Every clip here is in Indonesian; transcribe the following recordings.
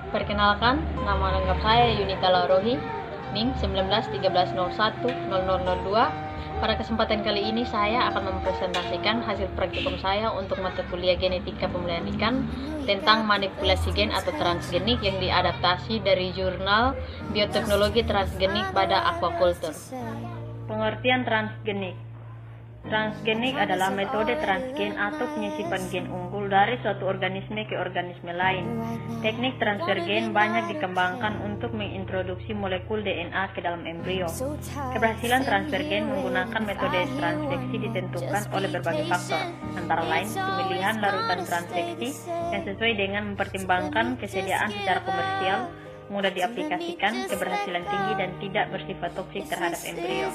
Perkenalkan, nama lengkap saya Yunita Laurohi, NIM 1913010002. Pada kesempatan kali ini saya akan mempresentasikan hasil praktikum saya untuk mata kuliah Genetika Pemeliharaan Ikan tentang manipulasi gen atau transgenik yang diadaptasi dari jurnal Bioteknologi Transgenik pada Aquaculture. Pengertian transgenik. Transgenik adalah metode transgen atau penyisipan gen unggul dari suatu organisme ke organisme lain. Teknik transfer gen banyak dikembangkan untuk mengintroduksi molekul DNA ke dalam embrio. Keberhasilan transfer gen menggunakan metode transveksi ditentukan oleh berbagai faktor, antara lain pemilihan larutan transveksi yang sesuai dengan mempertimbangkan kesediaan secara komersial, mudah diaplikasikan, keberhasilan tinggi, dan tidak bersifat toksik terhadap embrio.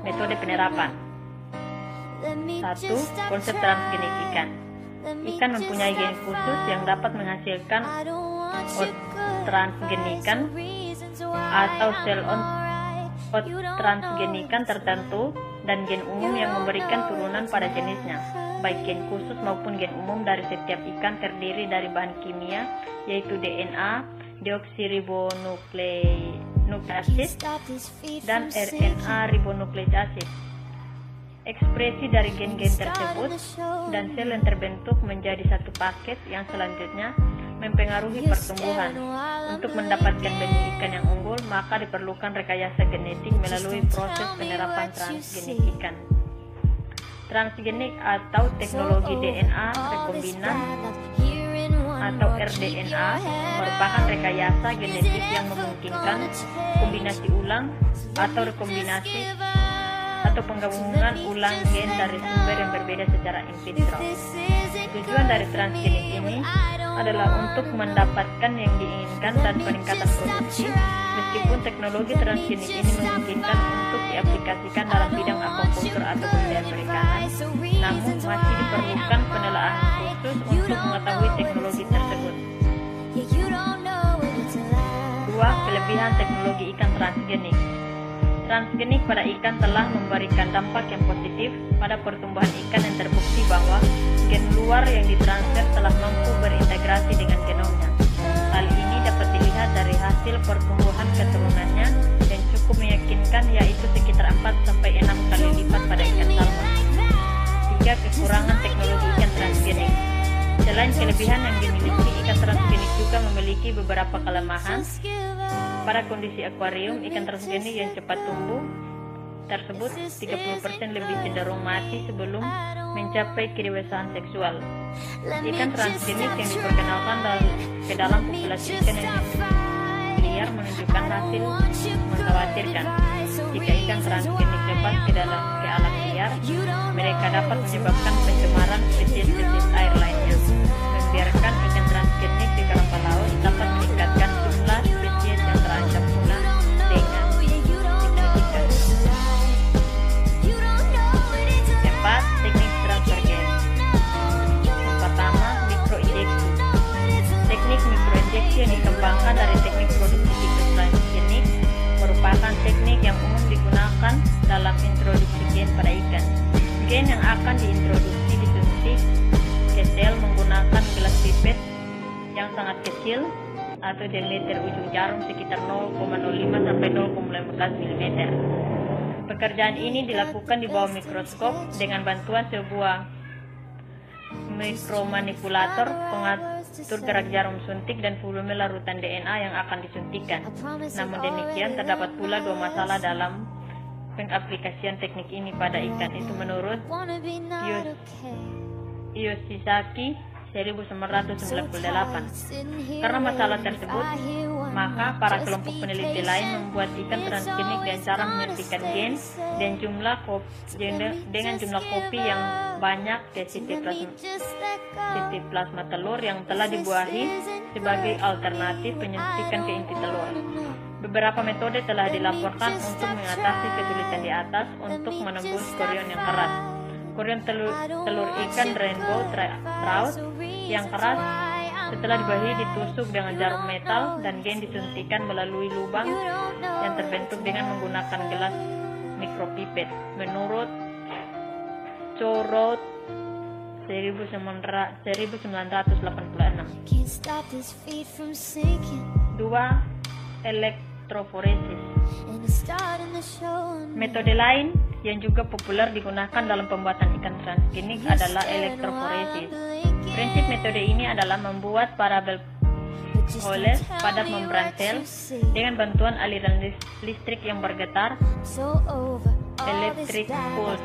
Metode penerapan. 1. Konsep transgenik ikan. Ikan mempunyai gen khusus yang dapat menghasilkan transgenikan atau sel transgenikan tertentu dan gen umum yang memberikan turunan pada jenisnya. Baik gen khusus maupun gen umum dari setiap ikan terdiri dari bahan kimia yaitu DNA, deoksiribonukleik acid dan RNA ribonukleik acid. Ekspresi dari gen-gen tersebut dan sel yang terbentuk menjadi satu paket yang selanjutnya mempengaruhi pertumbuhan. Untuk mendapatkan benih ikan yang unggul, maka diperlukan rekayasa genetik melalui proses penerapan transgenik ikan. Transgenik atau teknologi DNA rekombinan atau rDNA merupakan rekayasa genetik yang memungkinkan kombinasi ulang atau rekombinasi atau penggabungan ulang gen dari sumber yang berbeda secara in vitro. Tujuan dari transgenik ini adalah untuk mendapatkan yang diinginkan dan peningkatan produksi. Meskipun teknologi transgenik ini memungkinkan untuk diaplikasikan dalam bidang aquaculture atau budidaya perikanan, namun masih diperlukan penelaahan khusus untuk mengetahui teknologi tersebut. 2. Kelebihan teknologi ikan transgenik. Transgenik pada ikan telah memberikan dampak yang positif pada pertumbuhan ikan yang terbukti bahwa gen luar yang ditransfer telah mampu berintegrasi dengan genomnya. Hal ini dapat dilihat dari hasil pertumbuhan keturunannya yang cukup meyakinkan, yaitu sekitar 4-6 kali lipat pada ikan salmon. 3. Kekurangan teknologi ikan transgenik. Selain kelebihan yang dimiliki, ikan transgenik juga memiliki beberapa kelemahan. Pada kondisi akuarium, ikan transgenik yang cepat tumbuh tersebut 30% lebih cenderung mati sebelum mencapai kedewasaan seksual. Ikan transgenik yang diperkenalkan ke dalam populasi ikan yang liar menunjukkan hasil mengkhawatirkan. Jika ikan transgenik lepas ke alam liar, mereka dapat menyebabkan pencemaran spesies-spesies air lainnya. Membiarkan ikan transgenik di keramba laut dapat meningkatkan jumlah spesies yang terancam punah dengan signifikan. 4. Teknik transfer gen. Yang pertama, mikroinjeksi. Teknik mikroinjeksi yang dikembangkan dari teknik produksi siklus transgenik merupakan teknik yang umum digunakan dalam introduksi gen pada ikan. Gen yang akan diintroduksi disuntik ke sel menggunakan gelas pipet yang sangat kecil atau diameter ujung jarum sekitar 0,05 sampai 0,15 mm. Pekerjaan ini dilakukan di bawah mikroskop dengan bantuan sebuah mikromanipulator pengatur gerak jarum suntik dan volume larutan DNA yang akan disuntikan. Namun demikian, terdapat pula dua masalah dalam pengaplikasian teknik ini pada ikan. Itu menurut Yoshizaki 1998. Karena masalah tersebut, maka para kelompok peneliti lain membuat ikan transgenik dengan cara menyuntikkan gen dengan jumlah kopi yang banyak ke sitoplasma telur yang telah dibuahi sebagai alternatif penyuntikan ke inti telur. Beberapa metode telah dilaporkan untuk mengatasi kesulitan di atas untuk menembus korion yang keras. Korion telur ikan rainbow trout yang keras setelah dibuahi ditusuk dengan jarum metal dan gen disuntikan melalui lubang yang terbentuk dengan menggunakan gelas mikropipet. Menurut Chorot 1986. 2. Elektroforesis. Metode lain yang juga populer digunakan dalam pembuatan ikan transgenik adalah elektroforesis. Prinsip metode ini adalah membuat parabel holes pada membran sel dengan bantuan aliran listrik yang bergetar, electric pulse.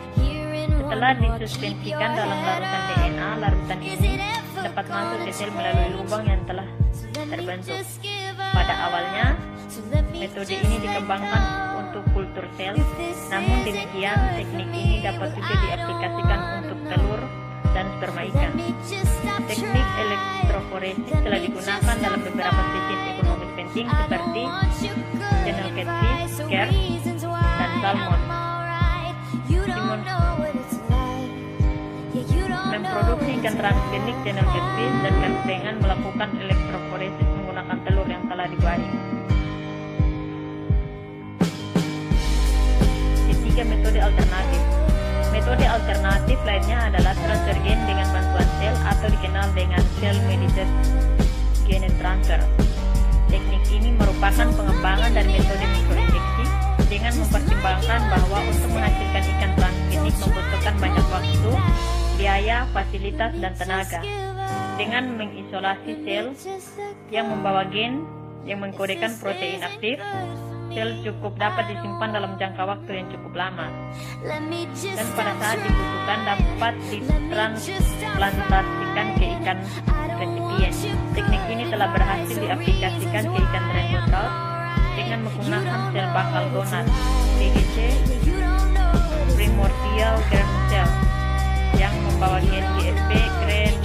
Setelah disuspensikan dalam larutan DNA, larutan ini dapat masuk ke sel melalui lubang yang telah terbentuk. Pada awalnya, metode ini dikembangkan untuk kultur sel, namun demikian teknik ini dapat juga diaplikasikan untuk telur dan sperma ikan. Teknik elektroforesis telah digunakan dalam beberapa spesies ekonomis penting seperti channel catfish, carp, dan salmon. Memproduksi ikan transgenik channel catfish dan carp dengan melakukan elektroforesis menggunakan telur yang telah dibuahi. Ketiga, metode alternatif. Metode alternatif lainnya adalah transfer gen dengan bantuan sel atau dikenal dengan cell-mediated gene transfer. Teknik ini merupakan pengembangan dari metode mikroinjeksi dengan mempertimbangkan bahwa untuk menghasilkan ikan transgenik membutuhkan banyak waktu, biaya, fasilitas, dan tenaga. Dengan mengisolasi sel yang membawa gen yang mengkodekan protein aktif, sel cukup dapat disimpan dalam jangka waktu yang cukup lama, dan pada saat dibutuhkan dapat ditransplantasikan ke ikan resipien. Teknik ini telah berhasil diaplikasikan ke ikan rainbow trout dengan menggunakan sel bakal donat (PGC) primordial germ cell yang membawa gen GFP, GRN,